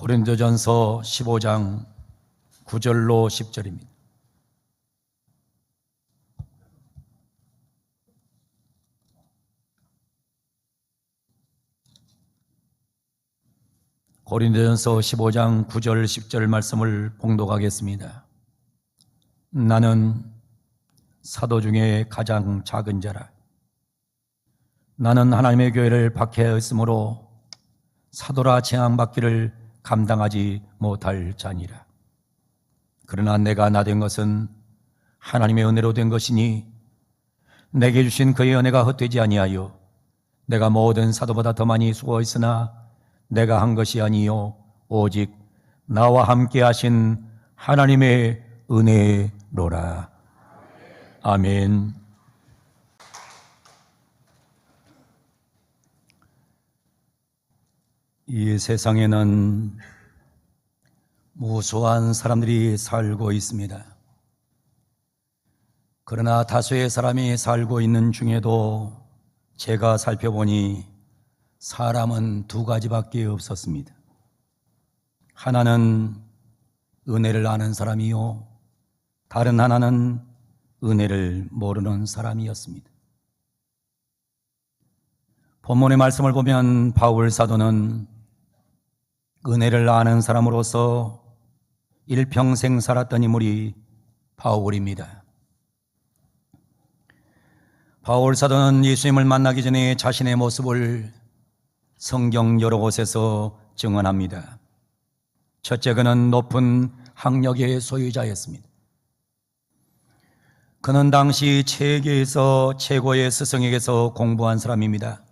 고린도전서 15장 9절로 10절입니다. 고린도전서 15장 9절 10절 말씀을 봉독하겠습니다. 나는 사도 중에 가장 작은 자라. 나는 하나님의 교회를 박해하였으므로 사도라 칭함받기를 감당하지 못할 자니라. 그러나 내가 나 된 것은 하나님의 은혜로 된 것이니 내게 주신 그의 은혜가 헛되지 아니하여 내가 모든 사도보다 더 많이 수고했으나 내가 한 것이 아니요 오직 나와 함께 하신 하나님의 은혜로라. 아멘. 이 세상에는 무수한 사람들이 살고 있습니다. 그러나 다수의 사람이 살고 있는 중에도 제가 살펴보니 사람은 두 가지밖에 없었습니다. 하나는 은혜를 아는 사람이요, 다른 하나는 은혜를 모르는 사람이었습니다. 본문의 말씀을 보면 바울 사도는 은혜를 아는 사람으로서 일평생 살았던 인물이 바울입니다. 바울 사도는 예수님을 만나기 전에 자신의 모습을 성경 여러 곳에서 증언합니다. 첫째, 그는 높은 학력의 소유자였습니다. 그는 당시 세계에서 최고의 스승에게서 공부한 사람입니다.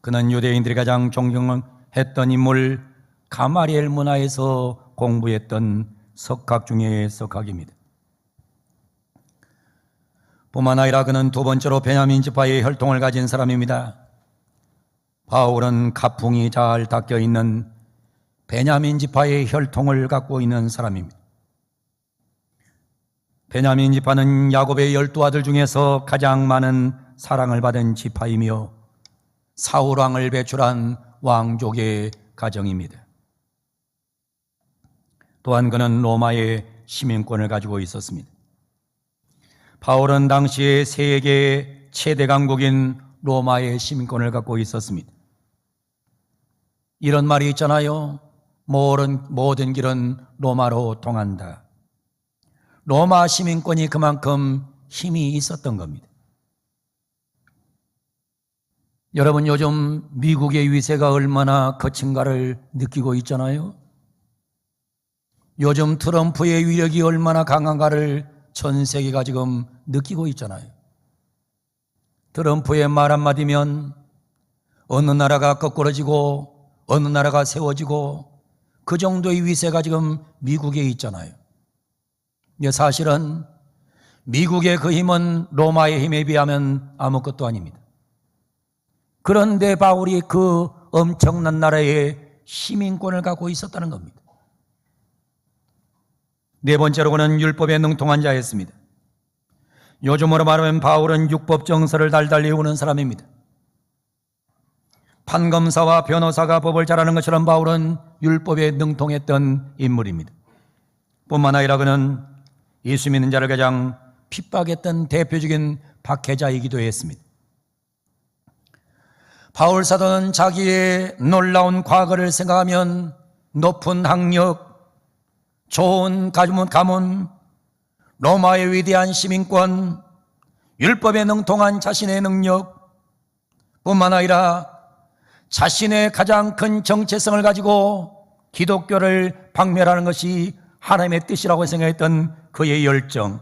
그는 유대인들이 가장 존경했던 인물 가마리엘 문화에서 공부했던 석학 중의 석학입니다. 뿐만 아니라 그는 두 번째로 베냐민 지파의 혈통을 가진 사람입니다. 바울은 가풍이 잘 닦여 있는 베냐민 지파의 혈통을 갖고 있는 사람입니다. 베냐민 지파는 야곱의 12아들 중에서 가장 많은 사랑을 받은 지파이며 사울왕을 배출한 왕족의 가정입니다. 또한 그는 로마의 시민권을 가지고 있었습니다. 바울은 당시에 세계 최대 강국인 로마의 시민권을 갖고 있었습니다. 이런 말이 있잖아요. 모든 길은 로마로 통한다. 로마 시민권이 그만큼 힘이 있었던 겁니다. 여러분, 요즘 미국의 위세가 얼마나 거친가를 느끼고 있잖아요. 요즘 트럼프의 위력이 얼마나 강한가를 전 세계가 지금 느끼고 있잖아요. 트럼프의 말 한마디면 어느 나라가 거꾸러지고 어느 나라가 세워지고 그 정도의 위세가 지금 미국에 있잖아요. 사실은 미국의 그 힘은 로마의 힘에 비하면 아무것도 아닙니다. 그런데 바울이 그 엄청난 나라의 시민권을 갖고 있었다는 겁니다. 네 번째로 그는 율법에 능통한 자였습니다. 요즘으로 말하면 바울은 율법 정서를 달달 외우는 사람입니다. 판검사와 변호사가 법을 잘 아는 것처럼 바울은 율법에 능통했던 인물입니다. 뿐만 아니라 그는 예수 믿는 자를 가장 핍박했던 대표적인 박해자이기도 했습니다. 바울 사도는 자기의 놀라운 과거를 생각하면 높은 학력, 좋은 가문, 로마의 위대한 시민권, 율법에 능통한 자신의 능력 뿐만 아니라 자신의 가장 큰 정체성을 가지고 기독교를 박멸하는 것이 하나님의 뜻이라고 생각했던 그의 열정,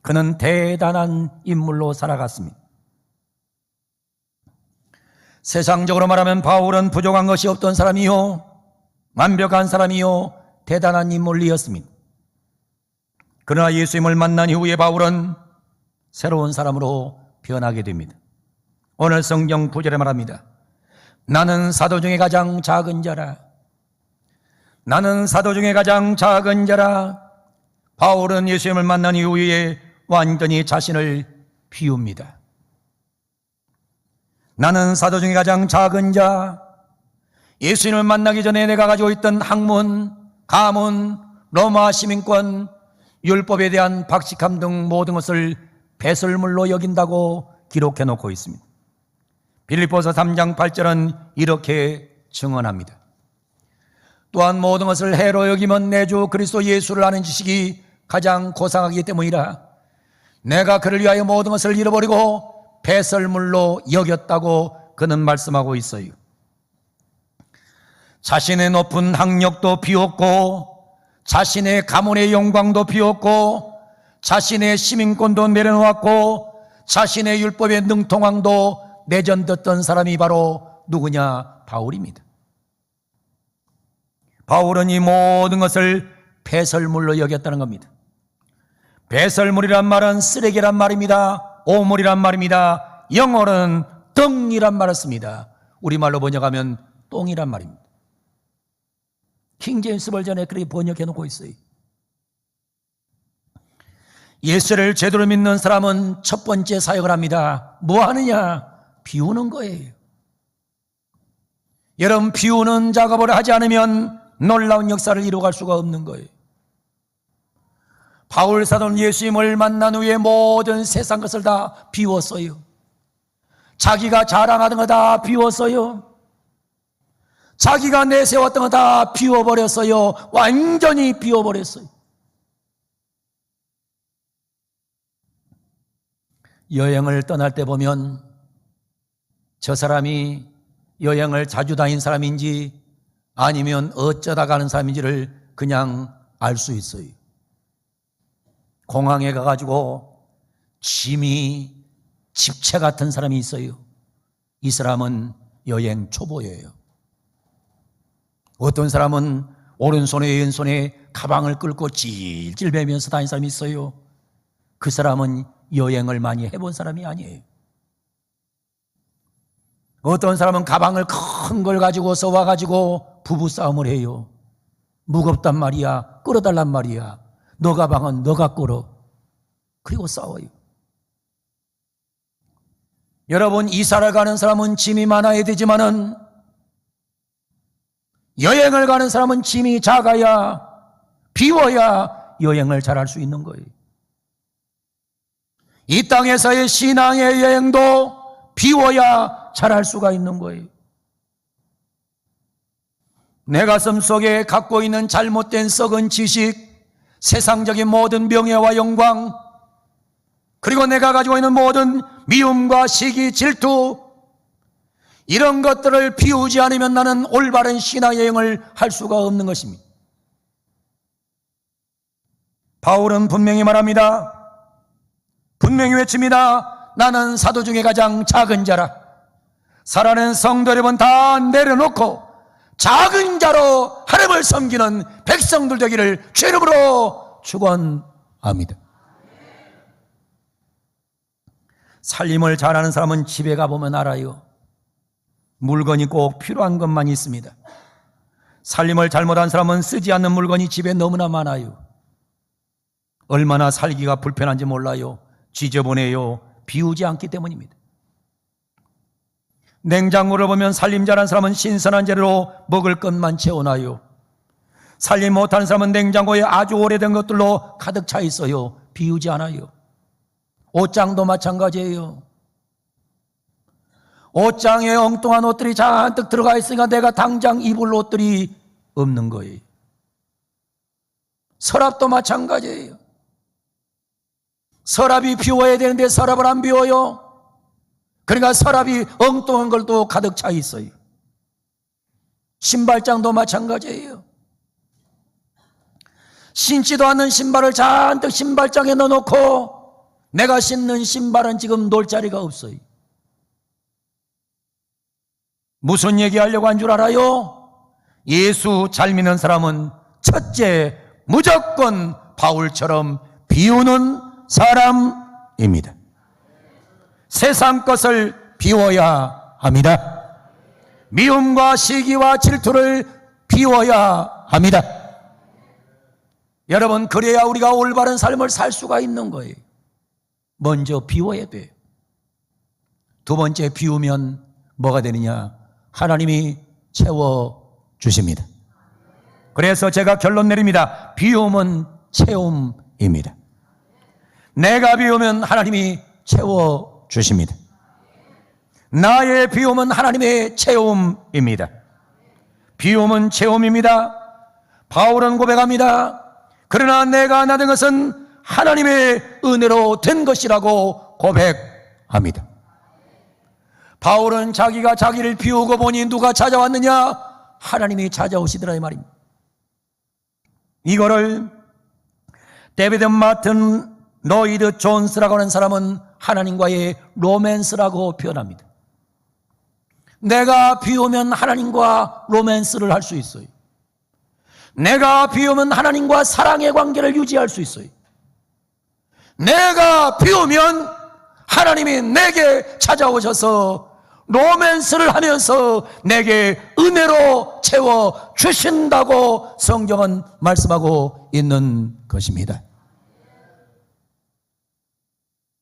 그는 대단한 인물로 살아갔습니다. 세상적으로 말하면 바울은 부족한 것이 없던 사람이요, 완벽한 사람이요, 대단한 인물이었습니다. 그러나 예수님을 만난 이후에 바울은 새로운 사람으로 변하게 됩니다. 오늘 성경 9절에 말합니다. 나는 사도 중에 가장 작은 자라. 나는 사도 중에 가장 작은 자라. 바울은 예수님을 만난 이후에 완전히 자신을 비웁니다. 나는 사도 중에 가장 작은 자. 예수님을 만나기 전에 내가 가지고 있던 학문, 가문, 로마 시민권, 율법에 대한 박식함 등 모든 것을 배설물로 여긴다고 기록해 놓고 있습니다. 빌립보서 3장 8절은 이렇게 증언합니다. 또한 모든 것을 해로 여기면 내 주 그리스도 예수를 아는 지식이 가장 고상하기 때문이라 내가 그를 위하여 모든 것을 잃어버리고 배설물로 여겼다고 그는 말씀하고 있어요. 자신의 높은 학력도 비웠고 자신의 가문의 영광도 비웠고 자신의 시민권도 내려놓았고 자신의 율법의 능통함도 내전됐던 사람이 바로 누구냐? 바울입니다. 바울은 이 모든 것을 배설물로 여겼다는 겁니다. 배설물이란 말은 쓰레기란 말입니다. 오물이란 말입니다. 영어로는 덩이란 말을 씁니다. 우리말로 번역하면 똥이란 말입니다. 킹제임스 버전에 그렇게 번역해 놓고 있어요. 예수를 제대로 믿는 사람은 첫 번째 사역을 합니다. 뭐 하느냐? 비우는 거예요. 여러분, 비우는 작업을 하지 않으면 놀라운 역사를 이루어갈 수가 없는 거예요. 바울 사도는 예수님을 만난 후에 모든 세상 것을 다 비웠어요. 자기가 자랑하던 거 다 비웠어요. 자기가 내세웠던 거 다 비워버렸어요. 완전히 비워버렸어요. 여행을 떠날 때 보면 저 사람이 여행을 자주 다닌 사람인지 아니면 어쩌다 가는 사람인지를 그냥 알 수 있어요. 공항에 가가지고 짐이 집채 같은 사람이 있어요. 이 사람은 여행 초보예요. 어떤 사람은 오른손에 왼손에 가방을 끌고 질질 매면서 다니는 사람이 있어요. 그 사람은 여행을 많이 해본 사람이 아니에요. 어떤 사람은 가방을 큰 걸 가지고서 와가지고 부부싸움을 해요. 무겁단 말이야, 끌어달란 말이야. 너 가방은 너가 끌어. 그리고 싸워요. 여러분, 이사를 가는 사람은 짐이 많아야 되지만은 여행을 가는 사람은 짐이 작아야, 비워야 여행을 잘할 수 있는 거예요. 이 땅에서의 신앙의 여행도 비워야 잘할 수가 있는 거예요. 내 가슴 속에 갖고 있는 잘못된 썩은 지식, 세상적인 모든 명예와 영광, 그리고 내가 가지고 있는 모든 미움과 시기, 질투, 이런 것들을 비우지 않으면 나는 올바른 신앙 여행을 할 수가 없는 것입니다. 바울은 분명히 말합니다. 분명히 외칩니다. 나는 사도 중에 가장 작은 자라. 살아낸 성도 여러분 다 내려놓고 작은 자로 하나님을 섬기는 백성들 되기를 주 이름으로 축원합니다. 살림을 잘하는 사람은 집에 가보면 알아요. 물건이 꼭 필요한 것만 있습니다. 살림을 잘못한 사람은 쓰지 않는 물건이 집에 너무나 많아요. 얼마나 살기가 불편한지 몰라요. 지저분해요. 비우지 않기 때문입니다. 냉장고를 보면 살림 잘한 사람은 신선한 재료로 먹을 것만 채워놔요. 살림 못하는 사람은 냉장고에 아주 오래된 것들로 가득 차 있어요. 비우지 않아요. 옷장도 마찬가지예요. 옷장에 엉뚱한 옷들이 잔뜩 들어가 있으니까 내가 당장 입을 옷들이 없는 거예요. 서랍도 마찬가지예요. 서랍이 비워야 되는데 서랍을 안 비워요. 그러니까 서랍이 엉뚱한 걸도 가득 차 있어요. 신발장도 마찬가지예요. 신지도 않는 신발을 잔뜩 신발장에 넣어놓고 내가 신는 신발은 지금 놓을 자리가 없어요. 무슨 얘기하려고 한 줄 알아요? 예수 잘 믿는 사람은 첫째 무조건 바울처럼 비우는 사람입니다. 세상 것을 비워야 합니다. 미움과 시기와 질투를 비워야 합니다. 여러분, 그래야 우리가 올바른 삶을 살 수가 있는 거예요. 먼저 비워야 돼요. 두 번째 비우면 뭐가 되느냐? 하나님이 채워 주십니다. 그래서 제가 결론 내립니다. 비움은 채움입니다. 내가 비우면 하나님이 채워주십니다. 나의 비움은 하나님의 채움입니다. 비움은 채움입니다. 바울은 고백합니다. 그러나 내가 나된 것은 하나님의 은혜로 된 것이라고 고백합니다. 바울은 자기가 자기를 비우고 보니 누가 찾아왔느냐? 하나님이 찾아오시더라 이 말입니다. 이거를 데비드 마튼 로이드 존스라고 하는 사람은 하나님과의 로맨스라고 표현합니다. 내가 비우면 하나님과 로맨스를 할 수 있어요. 내가 비우면 하나님과 사랑의 관계를 유지할 수 있어요. 내가 비우면 하나님이 내게 찾아오셔서 로맨스를 하면서 내게 은혜로 채워주신다고 성경은 말씀하고 있는 것입니다.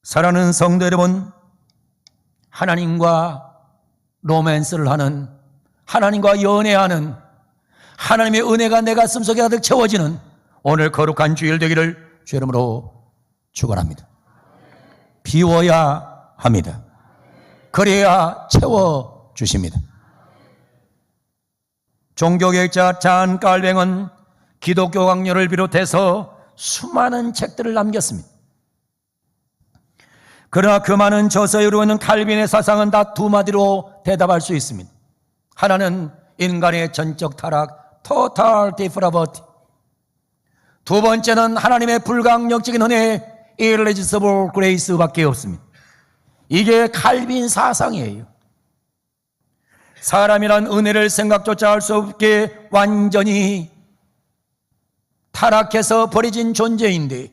사랑하는 성도 여러분, 하나님과 로맨스를 하는, 하나님과 연애하는, 하나님의 은혜가 내 가슴 속에 가득 채워지는 오늘 거룩한 주일 되기를 주 이름으로 축원합니다. 비워야 합니다. 그래야 채워주십니다. 종교개혁자 잔 깔뱅은 기독교 강요를 비롯해서 수많은 책들을 남겼습니다. 그러나 그 많은 저서에 이루어있는 칼빈의 사상은 다 두 마디로 대답할 수 있습니다. 하나는 인간의 전적 타락, total depravity. 두 번째는 하나님의 불강력적인 은혜, irresistible grace밖에 없습니다. 이게 칼빈 사상이에요. 사람이란 은혜를 생각조차 할 수 없게 완전히 타락해서 버려진 존재인데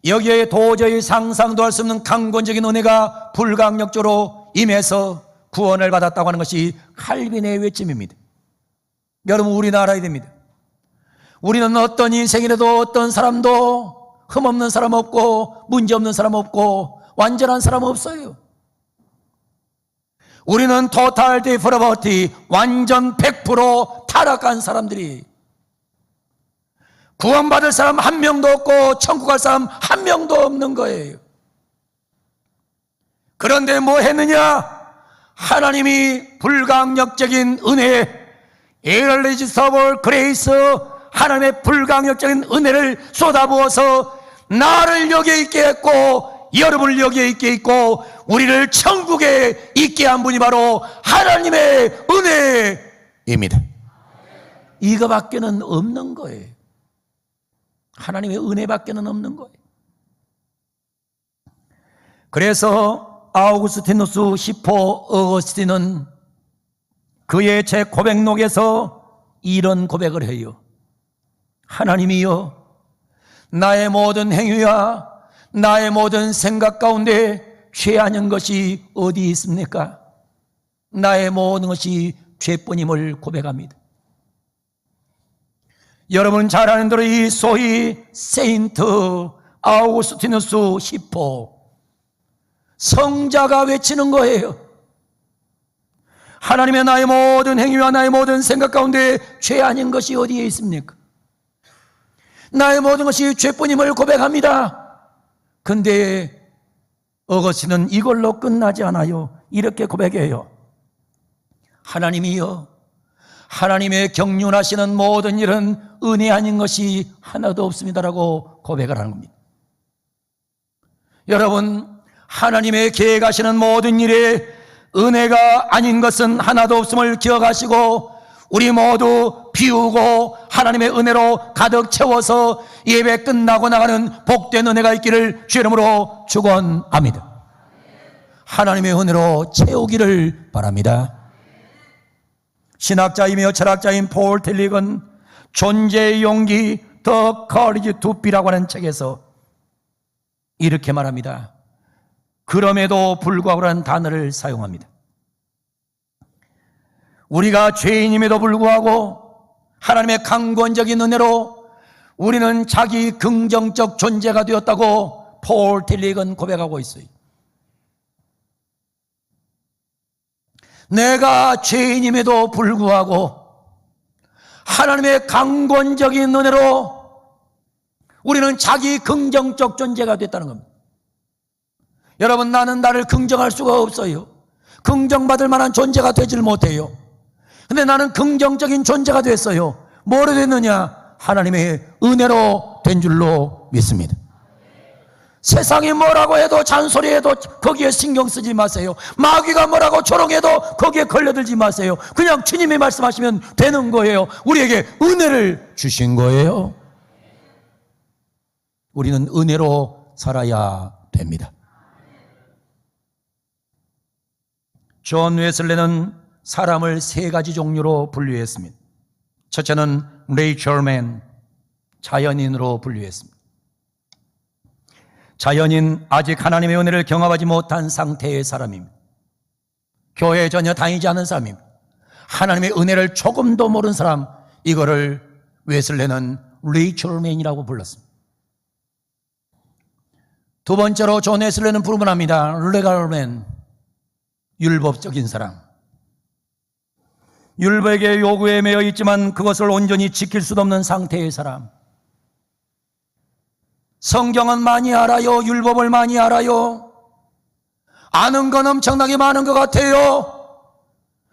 여기에 도저히 상상도 할 수 없는 강권적인 은혜가 불강력적으로 임해서 구원을 받았다고 하는 것이 칼빈의 외침입니다. 여러분, 우리나라 알아야 됩니다. 우리는 어떤 인생이라도 어떤 사람도 흠없는 사람 없고 문제없는 사람 없고 완전한 사람 없어요. 우리는 토탈 디프라버티, 완전 100% 타락한 사람들이, 구원받을 사람 한 명도 없고 천국 갈 사람 한 명도 없는 거예요. 그런데 뭐 했느냐? 하나님이 불강력적인 은혜, irresistible grace, 하나님의 불강력적인 은혜를 쏟아부어서 나를 여기에 있게 했고 여러분을 여기에 있게 있고 우리를 천국에 있게 한 분이 바로 하나님의 은혜입니다. 이거밖에는 없는 거예요. 하나님의 은혜밖에는 없는 거예요. 그래서 아우구스티누스 시포 어거스틴은 그의 제 고백록에서 이런 고백을 해요. 하나님이여, 나의 모든 행위와 나의 모든 생각 가운데 죄 아닌 것이 어디 있습니까? 나의 모든 것이 죄뿐임을 고백합니다. 여러분 잘 아는 대로 이 소위 세인트 아우구스티누스 시포 성자가 외치는 거예요. 하나님의 나의 모든 행위와 나의 모든 생각 가운데 죄 아닌 것이 어디에 있습니까? 나의 모든 것이 죄뿐임을 고백합니다. 근데 어거스틴은 이걸로 끝나지 않아요. 이렇게 고백해요. 하나님이여, 하나님의 경륜하시는 모든 일은 은혜 아닌 것이 하나도 없습니다라고 고백을 하는 겁니다. 여러분, 하나님의 계획하시는 모든 일에 은혜가 아닌 것은 하나도 없음을 기억하시고 우리 모두 비우고 하나님의 은혜로 가득 채워서 예배 끝나고 나가는 복된 은혜가 있기를 주 이름으로 축원합니다. 하나님의 은혜로 채우기를 바랍니다. 신학자이며 철학자인 폴 틸릭은 존재의 용기 The Courage to Be라고 하는 책에서 이렇게 말합니다. 그럼에도 불구하고라는 단어를 사용합니다. 우리가 죄인임에도 불구하고 하나님의 강권적인 은혜로 우리는 자기 긍정적 존재가 되었다고 폴 틸릭은 고백하고 있어요. 내가 죄인임에도 불구하고 하나님의 강권적인 은혜로 우리는 자기 긍정적 존재가 됐다는 겁니다. 여러분, 나는 나를 긍정할 수가 없어요. 긍정받을 만한 존재가 되질 못해요. 근데 나는 긍정적인 존재가 됐어요. 뭐로 됐느냐? 하나님의 은혜로 된 줄로 믿습니다. 세상이 뭐라고 해도 잔소리해도 거기에 신경 쓰지 마세요. 마귀가 뭐라고 조롱해도 거기에 걸려들지 마세요. 그냥 주님이 말씀하시면 되는 거예요. 우리에게 은혜를 주신 거예요. 우리는 은혜로 살아야 됩니다. 존 웨슬레는 사람을 세 가지 종류로 분류했습니다. 첫째는 레이첼맨, 자연인으로 분류했습니다. 자연인, 아직 하나님의 은혜를 경험하지 못한 상태의 사람입니다. 교회에 전혀 다니지 않은 사람입니다. 하나님의 은혜를 조금도 모르는 사람, 이거를 웨슬레는 레이첼맨이라고 불렀습니다. 두 번째로 존 웨슬레는 부름을 합니다. 레갈맨, 율법적인 사람. 율법의 요구에 매여 있지만 그것을 온전히 지킬 수도 없는 상태의 사람. 성경은 많이 알아요. 율법을 많이 알아요. 아는 건 엄청나게 많은 것 같아요.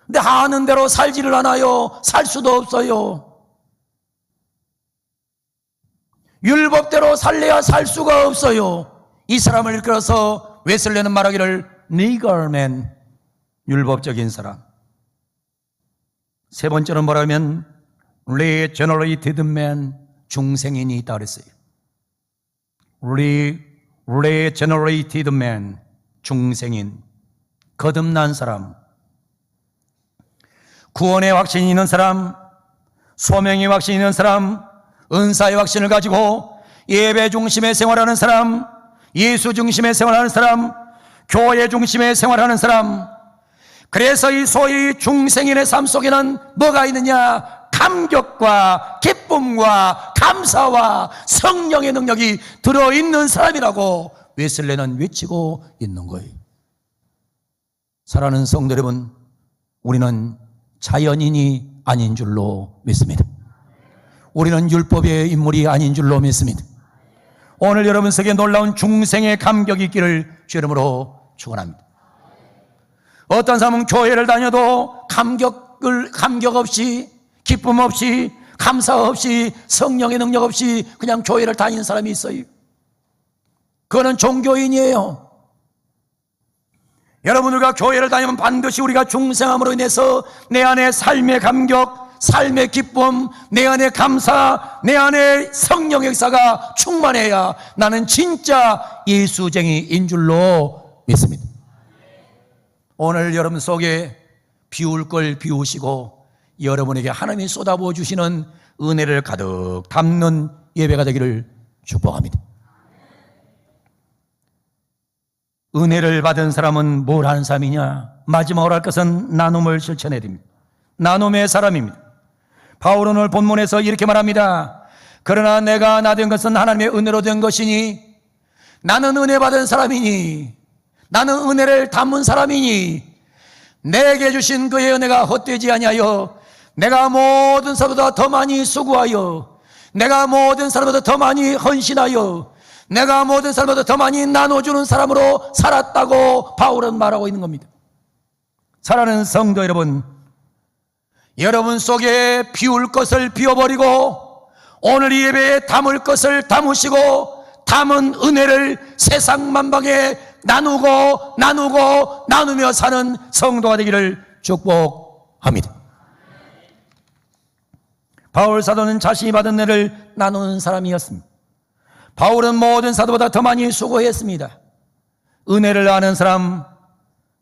근데 아는 대로 살지를 않아요. 살 수도 없어요. 율법대로 살래야 살 수가 없어요. 이 사람을 이끌어서 웨슬레는 말하기를 니걸맨, 율법적인 사람. 세 번째는 뭐라면 regenerated man, 중생인이 있다 그랬어요. regenerated man, 중생인, 거듭난 사람, 구원의 확신이 있는 사람, 소명의 확신이 있는 사람, 은사의 확신을 가지고 예배 중심의 생활하는 사람, 예수 중심의 생활하는 사람, 교회 중심의 생활하는 사람. 그래서 이 소위 중생인의 삶 속에는 뭐가 있느냐? 감격과 기쁨과 감사와 성령의 능력이 들어있는 사람이라고 웨슬레는 외치고 있는 거예요. 사랑하는 성도 여러분, 우리는 자연인이 아닌 줄로 믿습니다. 우리는 율법의 인물이 아닌 줄로 믿습니다. 오늘 여러분 속에 놀라운 중생의 감격이 있기를 주 이름으로 축원합니다. 어떤 사람은 교회를 다녀도 감격 없이, 기쁨 없이, 감사 없이, 성령의 능력 없이 그냥 교회를 다니는 사람이 있어요. 그거는 종교인이에요. 여러분, 우리가 교회를 다니면 반드시 우리가 중생함으로 인해서 내 안에 삶의 감격, 삶의 기쁨, 내 안에 감사, 내 안에 성령의 역사가 충만해야 나는 진짜 예수쟁이인 줄로 믿습니다. 오늘 여러분 속에 비울 걸 비우시고 여러분에게 하나님이 쏟아부어 주시는 은혜를 가득 담는 예배가 되기를 축복합니다. 은혜를 받은 사람은 뭘 하는 사람이냐? 마지막으로 할 것은 나눔을 실천해야 됩니다. 나눔의 사람입니다. 바울은 오늘 본문에서 이렇게 말합니다. 그러나 내가 나 된 것은 하나님의 은혜로 된 것이니, 나는 은혜 받은 사람이니, 나는 은혜를 담은 사람이니, 내게 주신 그의 은혜가 헛되지 아니하여 내가 모든 사람보다 더 많이 수고하여, 내가 모든 사람보다 더 많이 헌신하여, 내가 모든 사람보다 더 많이 나눠주는 사람으로 살았다고 바울은 말하고 있는 겁니다. 사랑하는 성도 여러분, 여러분 속에 비울 것을 비워버리고 오늘 이 예배에 담을 것을 담으시고 담은 은혜를 세상 만방에 나누며 사는 성도가 되기를 축복합니다. 바울 사도는 자신이 받은 은혜를 나누는 사람이었습니다. 바울은 모든 사도보다 더 많이 수고했습니다. 은혜를 아는 사람,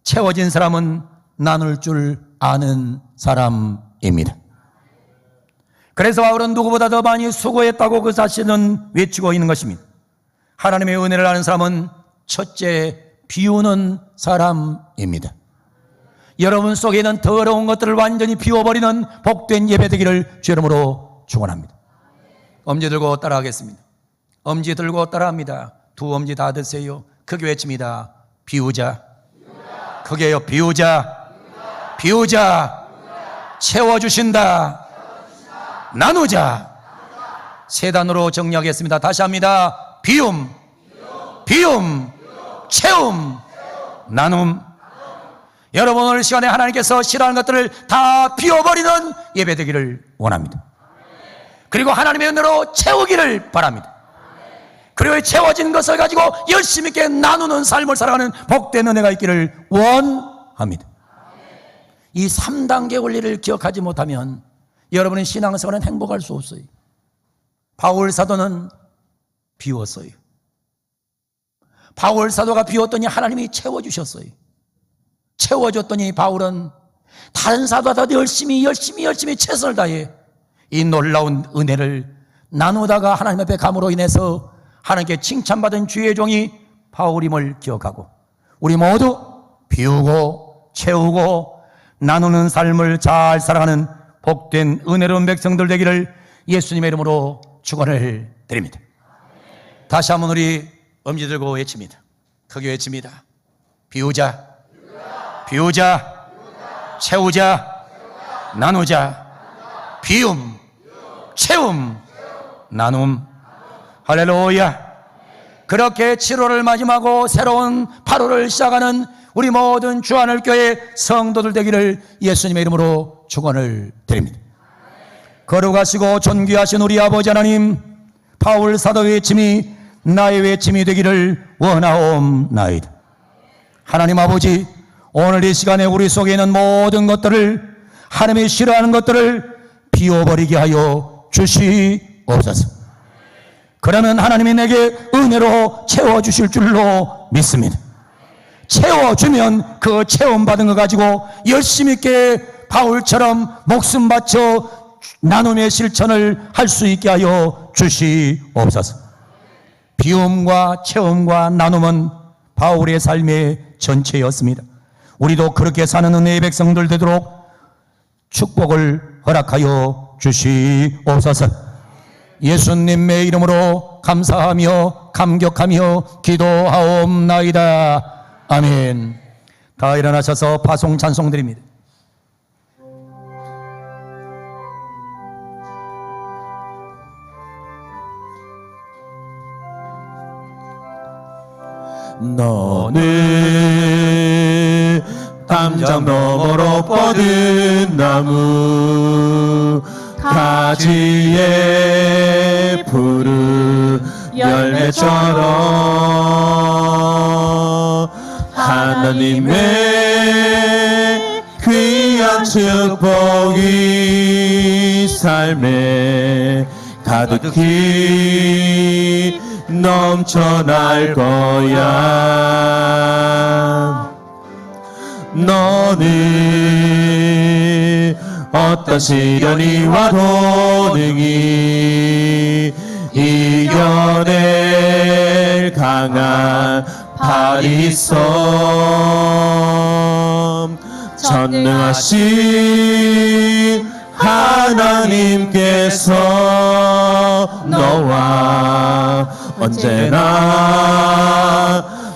채워진 사람은 나눌 줄 아는 사람입니다. 그래서 바울은 누구보다 더 많이 수고했다고 그 자신은 외치고 있는 것입니다. 하나님의 은혜를 아는 사람은 첫째, 비우는 사람입니다. 여러분 속에 있는 더러운 것들을 완전히 비워버리는 복된 예배 되기를 주 이름으로 축원합니다. 엄지 들고 따라하겠습니다. 엄지 들고 따라합니다. 두 엄지 다 드세요. 크게 외칩니다. 비우자. 크게요. 비우자. 비우자. 채워주신다. 나누자. 세 단어로 정리하겠습니다. 다시 합니다. 비움, 채움, 나눔. 여러분, 오늘 시간에 하나님께서 싫어하는 것들을 다 비워버리는 예배되기를 원합니다. 그리고 하나님의 은혜로 채우기를 바랍니다. 그리고 채워진 것을 가지고 열심히 있게 나누는 삶을 살아가는 복된 은혜가 있기를 원합니다. 이 3단계 원리를 기억하지 못하면 여러분의 신앙생활은 행복할 수 없어요. 바울 사도는 비웠어요. 바울 사도가 비웠더니 하나님이 채워주셨어요. 채워줬더니 바울은 다른 사도보다 열심히 최선을 다해 이 놀라운 은혜를 나누다가 하나님 앞에 감으로 인해서 하나님께 칭찬받은 주의 종이 바울임을 기억하고 우리 모두 비우고 채우고 나누는 삶을 잘 살아가는 복된 은혜로운 백성들 되기를 예수님의 이름으로 축원을 드립니다. 다시 한번 우리 엄지 들고 외칩니다. 크게 외칩니다. 비우자, 채우자, 나누자. 비움, 채움, 나눔. 할렐루야. 그렇게 7월을 마지막으로 새로운 8월을 시작하는 우리 모든 주하늘교회 성도들 되기를 예수님의 이름으로 축원을 드립니다. 거룩하시고 존귀하신 우리 아버지 하나님, 바울 사도의 외침이 나의 외침이 되기를 원하옵나이다. 하나님 아버지, 오늘 이 시간에 우리 속에 있는 모든 것들을, 하나님이 싫어하는 것들을 비워버리게 하여 주시옵소서. 그러면 하나님이 내게 은혜로 채워주실 줄로 믿습니다. 채워주면 그 채움받은 거 가지고 열심히 있게 바울처럼 목숨 바쳐 나눔의 실천을 할 수 있게 하여 주시옵소서. 비움과 채움과 나눔은 바울의 삶의 전체였습니다. 우리도 그렇게 사는 은혜의 백성들 되도록 축복을 허락하여 주시옵소서. 예수님의 이름으로 감사하며 감격하며 기도하옵나이다. 아멘. 다 일어나셔서 파송 찬송 드립니다. 너는 담장 너머로 뻗은 나무 가지에 푸른 열매처럼 하나님의 귀한 축복이 삶에 가득히 넘쳐날 거야. 너는 어떤 시련이 와도 능히 이겨낼 강한 팔이 있어. 전능하신 하나님께서 너와 언제나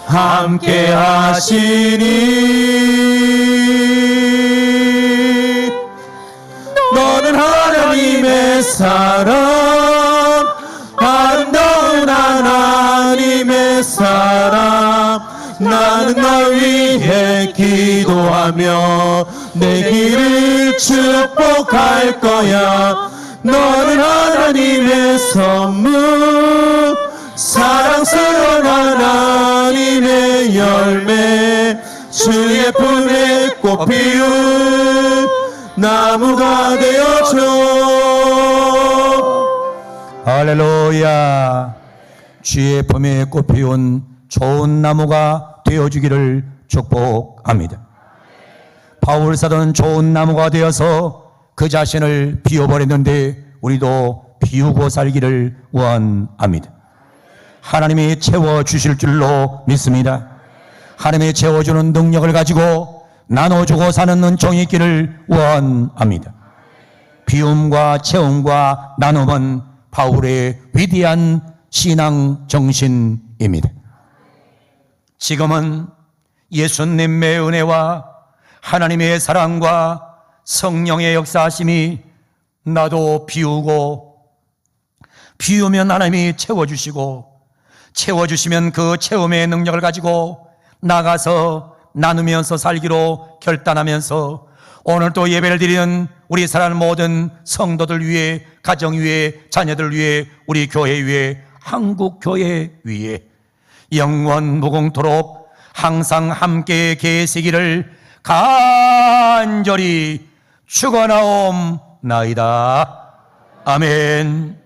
함께 하시니. 너는 하나님의 사람, 아름다운 하나님의 사람. 나는 나 위해 기도하며 내 길을 축복할 거야. 너는 하나님의 선물, 사랑스러운 하나님의 열매, 주의 품에 꽃 피운 나무가 되어줘. 할렐루야. 주의 품에 꽃 피운 좋은 나무가 되어주기를 축복합니다. 바울 사도는 좋은 나무가 되어서 그 자신을 비워버렸는데 우리도 비우고 살기를 원합니다. 하나님이 채워주실 줄로 믿습니다. 하나님이 채워주는 능력을 가지고 나눠주고 사는 은총이 있기를 원합니다. 비움과 채움과 나눔은 바울의 위대한 신앙 정신입니다. 지금은 예수님의 은혜와 하나님의 사랑과 성령의 역사하심이 나도 비우면 하나님이 채워주시면 그 채움의 능력을 가지고 나가서 나누면서 살기로 결단하면서 오늘 또 예배를 드리는 우리 사랑하는 모든 성도들 위해, 가정 위해, 자녀들 위해, 우리 교회 위해, 한국 교회 위해 영원 무궁토록 항상 함께 계시기를 간절히 축원하옵나이다. 아멘.